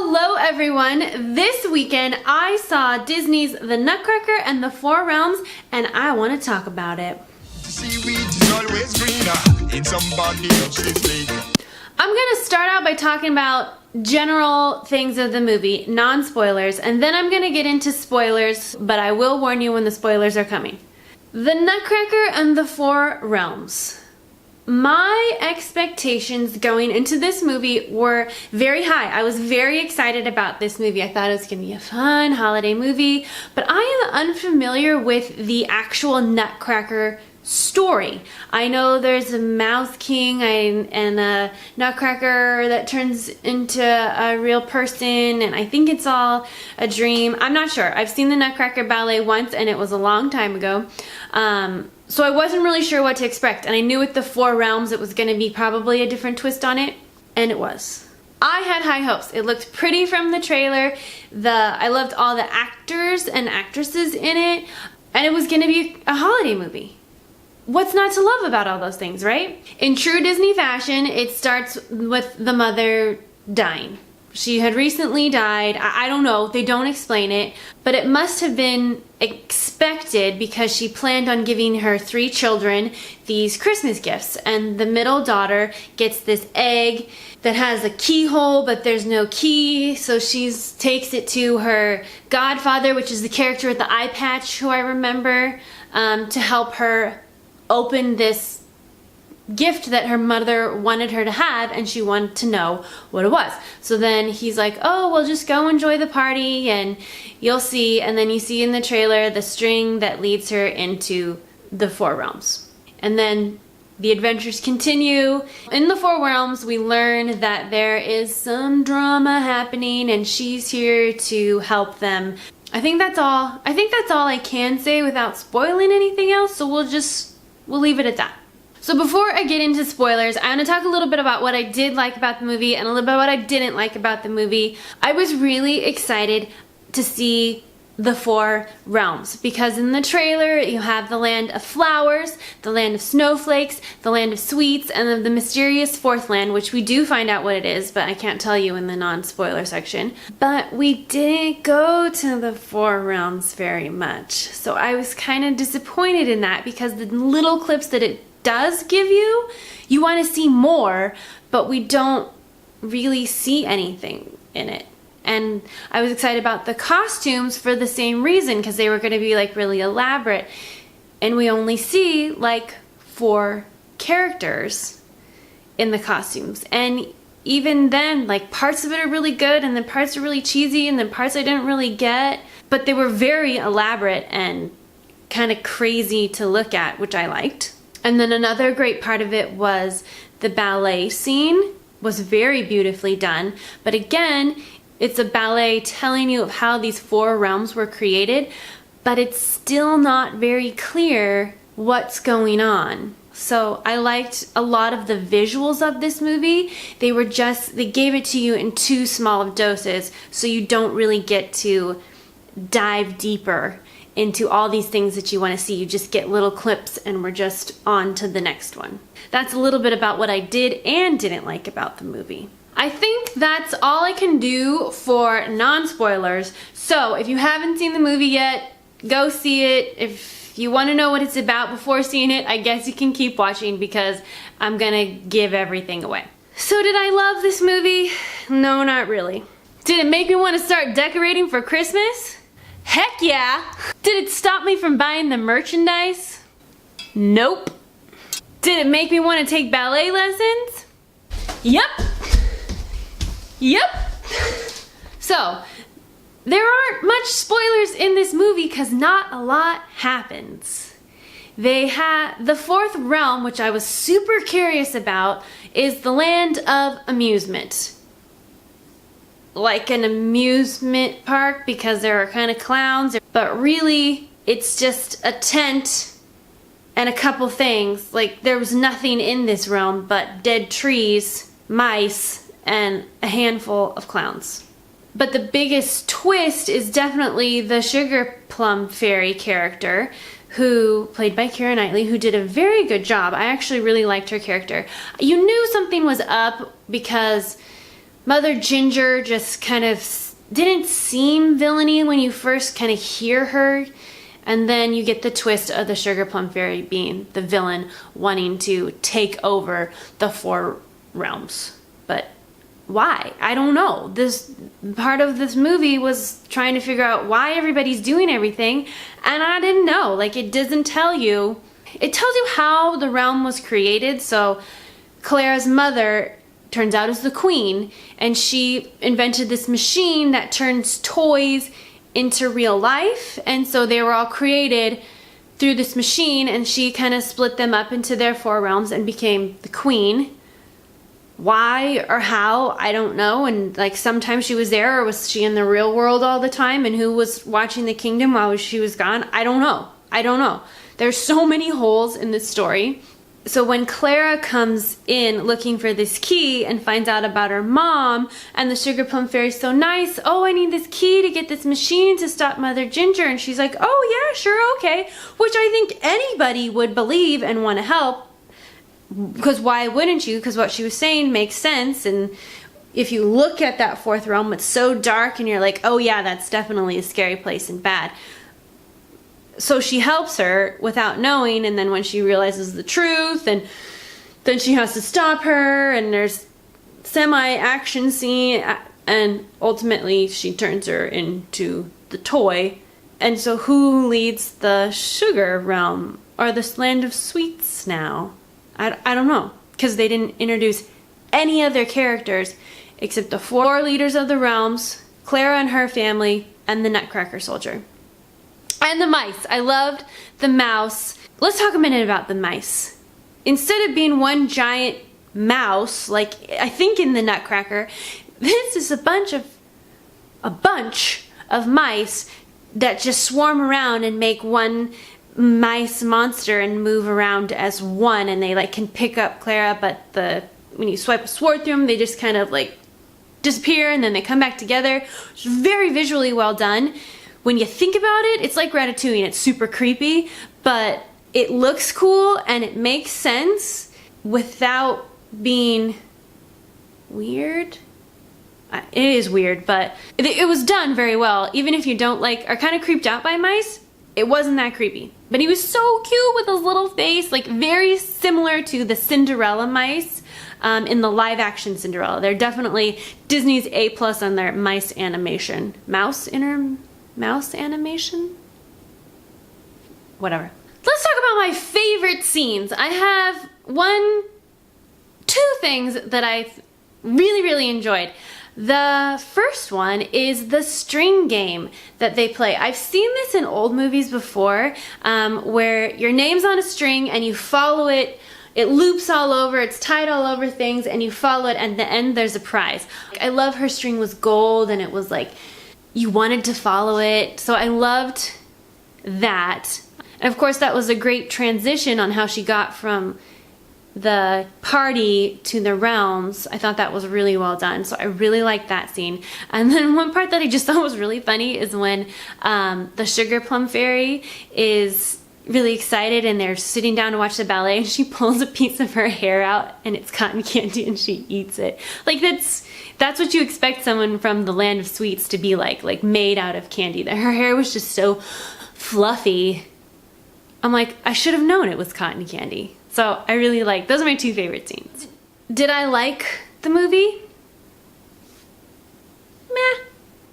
Hello everyone! This weekend I saw Disney's The Nutcracker and the Four Realms and I want to talk about it. I'm going to start out by talking about general things of the movie, non-spoilers, and then I'm going to get into spoilers, but I will warn you when the spoilers are coming. The Nutcracker and the Four Realms. My expectations going into this movie were very high. I was very excited about this movie. I thought it was going to be a fun holiday movie, but I am unfamiliar with the actual Nutcracker story. I know there's a Mouse King and a Nutcracker that turns into a real person, and I think it's all a dream. I'm not sure. I've seen the Nutcracker ballet once and it was a long time ago. So I wasn't really sure what to expect, and I knew with the Four Realms it was going to be probably a different twist on it, and it was. I had high hopes. It looked pretty from the trailer. I loved all the actors and actresses in it, and it was going to be a holiday movie. What's not to love about all those things, right? In true Disney fashion, it starts with the mother dying. She had recently died. I don't know, they don't explain it, but it must have been expected because she planned on giving her 3 children these Christmas gifts, and the middle daughter gets this egg that has a keyhole, but there's no key, so she takes it to her godfather, which is the character with the eye patch who I remember, to help her open this gift that her mother wanted her to have, and she wanted to know what it was. So then he's like, oh, well, just go enjoy the party and you'll see. And then you see in the trailer the string that leads her into the Four Realms. And then the adventures continue. In the Four Realms, we learn that there is some drama happening and she's here to help them. I think that's all I can say without spoiling anything else, so we'll leave it at that. So before I get into spoilers, I want to talk a little bit about what I did like about the movie and a little bit what I didn't like about the movie. I was really excited to see the Four Realms because in the trailer you have the land of flowers, the land of snowflakes, the land of sweets, and the mysterious fourth land, which we do find out what it is, but I can't tell you in the non-spoiler section. But we didn't go to the Four Realms very much, so I was kind of disappointed in that because the little clips that it does give you want to see more, but we don't really see anything in it. And I was excited about the costumes for the same reason, because they were going to be like really elaborate, and we only see like 4 characters in the costumes, and even then like parts of it are really good and then parts are really cheesy and then parts I didn't really get, but they were very elaborate and kind of crazy to look at, which I liked. And then another great part of it was the ballet scene was very beautifully done. But again, it's a ballet telling you of how these 4 realms were created, but it's still not very clear what's going on. So I liked a lot of the visuals of this movie. They gave it to you in too small of doses, so you don't really get to dive deeper into all these things that you want to see. You just get little clips and we're just on to the next one. That's a little bit about what I did and didn't like about the movie. I think that's all I can do for non-spoilers. So if you haven't seen the movie yet, go see it. If you want to know what it's about before seeing it, I guess you can keep watching because I'm gonna give everything away. So did I love this movie? No, not really. Did it make me want to start decorating for Christmas? Heck yeah! Did it stop me from buying the merchandise? Nope. Did it make me want to take ballet lessons? Yep. Yep. So, there aren't much spoilers in this movie because not a lot happens. The 4th realm, which I was super curious about, is the land of amusement. Like an amusement park because there are kind of clowns, but really it's just a tent and a couple things. Like there was nothing in this realm but dead trees, mice, and a handful of clowns. But the biggest twist is definitely the Sugar Plum Fairy character, who, played by Keira Knightley, who did a very good job. I actually really liked her character. You knew something was up because Mother Ginger just kind of didn't seem villainy when you first kind of hear her. And then you get the twist of the Sugar Plum Fairy being the villain, wanting to take over the 4 realms. But why? I don't know. This part of this movie was trying to figure out why everybody's doing everything, and I didn't know. Like, it doesn't tell you. It tells you how the realm was created. So Clara's mother turns out is the queen, and she invented this machine that turns toys into real life, and so they were all created through this machine, and she kind of split them up into their 4 realms and became the queen. Why or how, I don't know. And like, sometimes she was there, or was she in the real world all the time, and who was watching the kingdom while she was gone? I don't know. There's so many holes in this story. So when Clara comes in looking for this key and finds out about her mom, and the Sugar Plum Fairy's so nice, oh, I need this key to get this machine to stop Mother Ginger, and she's like, oh yeah, sure, okay, which I think anybody would believe and want to help, because why wouldn't you? Because what she was saying makes sense. And if you look at that 4th realm, it's so dark, and you're like, oh yeah, that's definitely a scary place and bad. So she helps her without knowing, and then when she realizes the truth, and then she has to stop her, and there's semi-action scene, and ultimately she turns her into the toy. And so who leads the sugar realm, or this land of sweets now? I don't know, because they didn't introduce any other characters except the 4 leaders of the realms, Clara and her family, and the Nutcracker soldier. And the mice. I loved the mouse. Let's talk a minute about the mice. Instead of being one giant mouse, like I think in the Nutcracker, this is a bunch of mice that just swarm around and make one mice monster and move around as one, and they like can pick up Clara, but when you swipe a sword through them, they just kind of like disappear, and then they come back together. It's very visually well done. When you think about it, it's like Ratatouille, and it's super creepy, but it looks cool and it makes sense without being weird. It is weird, but it was done very well. Even if you don't are kind of creeped out by mice, it wasn't that creepy. But he was so cute with his little face, like very similar to the Cinderella mice in the live action Cinderella. They're definitely Disney's A+ on their mice animation. Mouse animation? Whatever. Let's talk about my favorite scenes. I have two things that I really, really enjoyed. The first one is the string game that they play. I've seen this in old movies before, where your name's on a string and you follow it. It loops all over, it's tied all over things, and you follow it, and at the end there's a prize. I love her string was gold, and it was like you wanted to follow it, so I loved that. And of course that was a great transition on how she got from the party to the realms. I thought that was really well done, so I really liked that scene. And then one part that I just thought was really funny is when the Sugar Plum Fairy is really excited and they're sitting down to watch the ballet, and she pulls a piece of her hair out and it's cotton candy and she eats it. Like that's what you expect someone from the land of sweets to be like made out of candy. That her hair was just so fluffy. I'm like, I should have known it was cotton candy. So I really like, those are my two favorite scenes. Did I like the movie? Meh.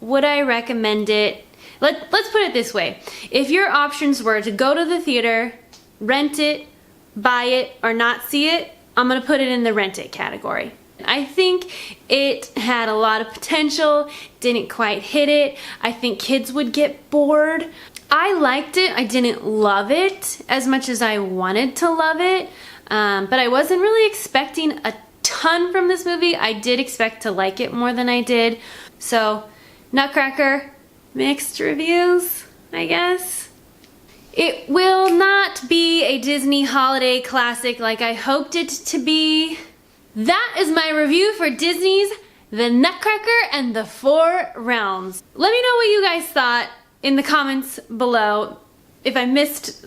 Would I recommend it? Let's put it this way. If your options were to go to the theater, rent it, buy it, or not see it, I'm gonna put it in the rent it category. I think it had a lot of potential, didn't quite hit it. I think kids would get bored. I liked it. I didn't love it as much as I wanted to love it, but I wasn't really expecting a ton from this movie. I did expect to like it more than I did. So, Nutcracker, mixed reviews, I guess. It will not be a Disney holiday classic like I hoped it to be. That is my review for Disney's The Nutcracker and the Four Realms. Let me know what you guys thought in the comments below. If I missed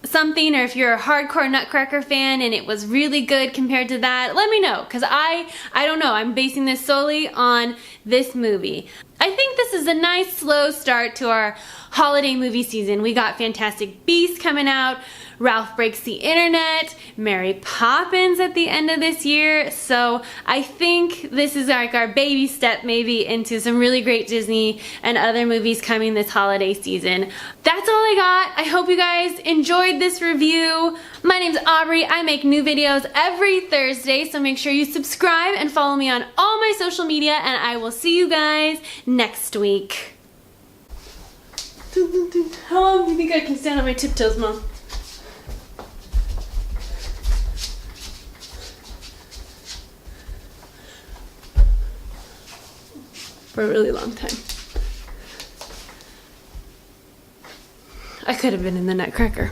something, or if you're a hardcore Nutcracker fan and it was really good compared to that, let me know, because I don't know. I'm basing this solely on this movie. I think this is a nice slow start to our holiday movie season. We got Fantastic Beasts coming out, Ralph Breaks the Internet, Mary Poppins at the end of this year. So I think this is like our baby step maybe into some really great Disney and other movies coming this holiday season. That's all I got. I hope you guys enjoyed this review. My name's Aubrey. I make new videos every Thursday, so make sure you subscribe and follow me on all my social media, and I will see you guys next week. How long do you think I can stand on my tiptoes, Mom? For a really long time. I could have been in the Nutcracker.